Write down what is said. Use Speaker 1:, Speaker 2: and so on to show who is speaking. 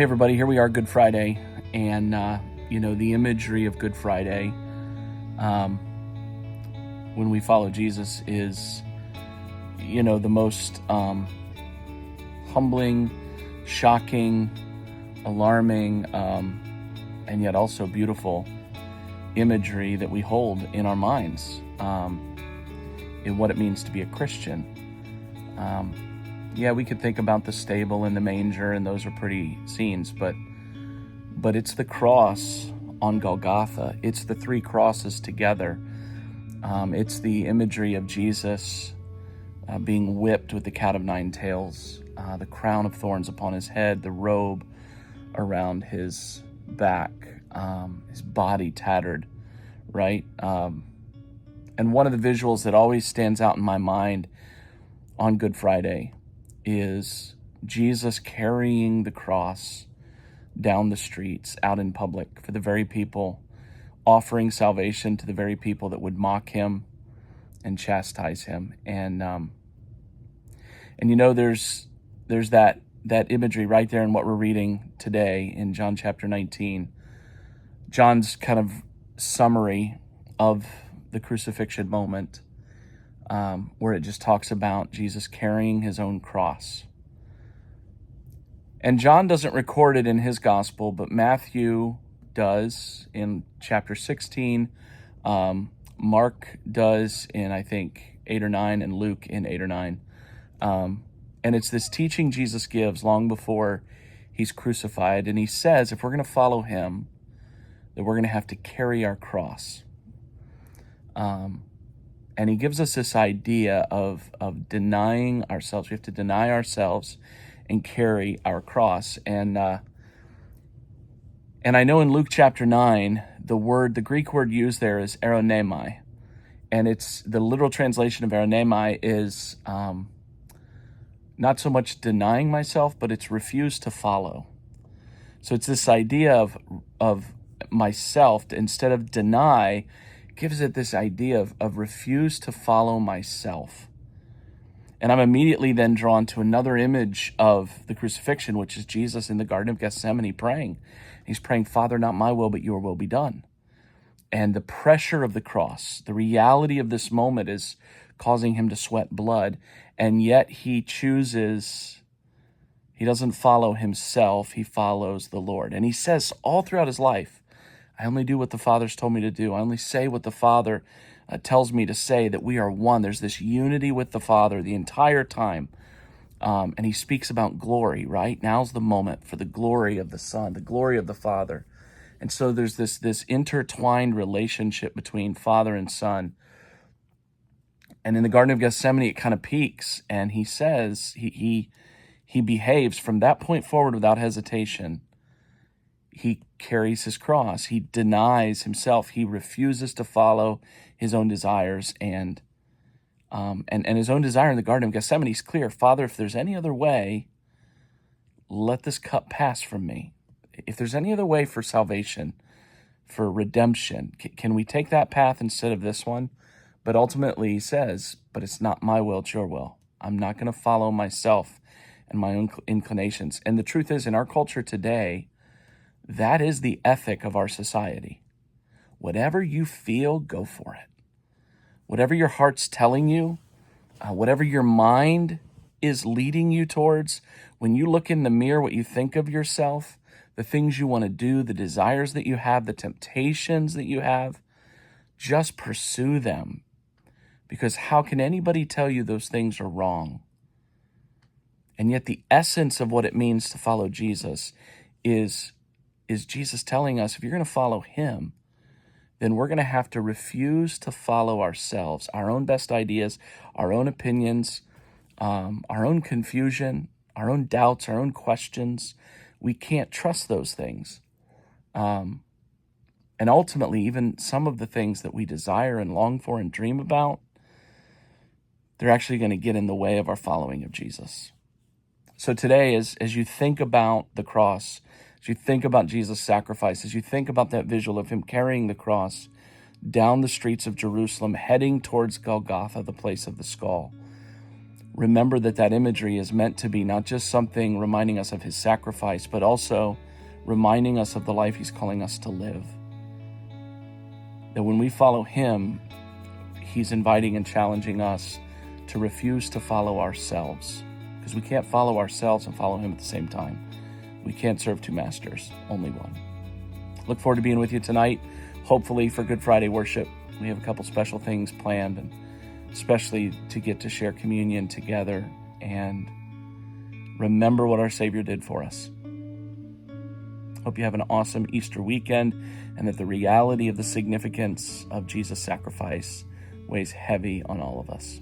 Speaker 1: Hey everybody, here we are, Good Friday, and the imagery of Good Friday, when we follow Jesus is, the most humbling, shocking, alarming, and yet also beautiful imagery that we hold in our minds, in what it means to be a Christian. We could think about the stable and the manger, and those are pretty scenes, but it's the cross on Golgotha. It's the three crosses together. It's the imagery of Jesus being whipped with the cat of nine tails, the crown of thorns upon his head, the robe around his back, his body tattered, right? And one of the visuals that always stands out in my mind on Good Friday is Jesus carrying the cross down the streets, out in public, for the very people, offering salvation to the very people that would mock him and chastise him. And there's that imagery right there in what we're reading today in John chapter 19. John's kind of summary of the crucifixion moment, where it just talks about Jesus carrying his own cross. And John doesn't record it in his gospel, but Matthew does in chapter 16. Mark does in, I think, 8 or 9, and Luke in 8 or 9. And it's this teaching Jesus gives long before he's crucified. And he says, if we're going to follow him, that we're going to have to carry our cross. And he gives us this idea of denying ourselves. We have to deny ourselves and carry our cross. And I know in Luke chapter 9, the Greek word used there is eronemai. And it's the literal translation of eronemai is not so much denying myself, but it's refuse to follow. So it's this idea of myself, instead of deny, gives it this idea of refuse to follow myself. And I'm immediately then drawn to another image of the crucifixion, which is Jesus in the Garden of Gethsemane praying. He's praying, Father, not my will, but your will be done. And the pressure of the cross, the reality of this moment is causing him to sweat blood. And yet he doesn't follow himself, he follows the Lord. And he says all throughout his life, I only do what the Father's told me to do. I only say what the Father tells me to say, that we are one. There's this unity with the Father the entire time. And he speaks about glory, right? Now's the moment for the glory of the Son, the glory of the Father. And so there's this intertwined relationship between Father and Son. And in the Garden of Gethsemane, it kind of peaks. And he says, he behaves from that point forward without hesitation. He carries his cross. He denies himself. He refuses to follow his own desires. And his own desire in the Garden of Gethsemane is clear. Father, if there's any other way, let this cup pass from me. If there's any other way for salvation, for redemption, can we take that path instead of this one? But ultimately he says, but it's not my will, it's your will. I'm not going to follow myself and my own inclinations. And the truth is, in our culture today, that is the ethic of our society. Whatever you feel, go for it. Whatever your heart's telling you, whatever your mind is leading you towards, when you look in the mirror, what you think of yourself, the things you want to do, the desires that you have, the temptations that you have, just pursue them. Because how can anybody tell you those things are wrong? And yet the essence of what it means to follow Jesus is Jesus telling us, if you're going to follow him, then we're going to have to refuse to follow ourselves, our own best ideas, our own opinions, our own confusion, our own doubts, our own questions. We can't trust those things. And ultimately, even some of the things that we desire and long for and dream about, they're actually going to get in the way of our following of Jesus. So today, as you think about the cross, as you think about Jesus' sacrifice, as you think about that visual of him carrying the cross down the streets of Jerusalem, heading towards Golgotha, the place of the skull, remember that that imagery is meant to be not just something reminding us of his sacrifice, but also reminding us of the life he's calling us to live. That when we follow him, he's inviting and challenging us to refuse to follow ourselves, because we can't follow ourselves and follow him at the same time. We can't serve two masters, only one. Look forward to being with you tonight, hopefully for Good Friday worship. We have a couple special things planned, and especially to get to share communion together and remember what our Savior did for us. Hope you have an awesome Easter weekend, and that the reality of the significance of Jesus' sacrifice weighs heavy on all of us.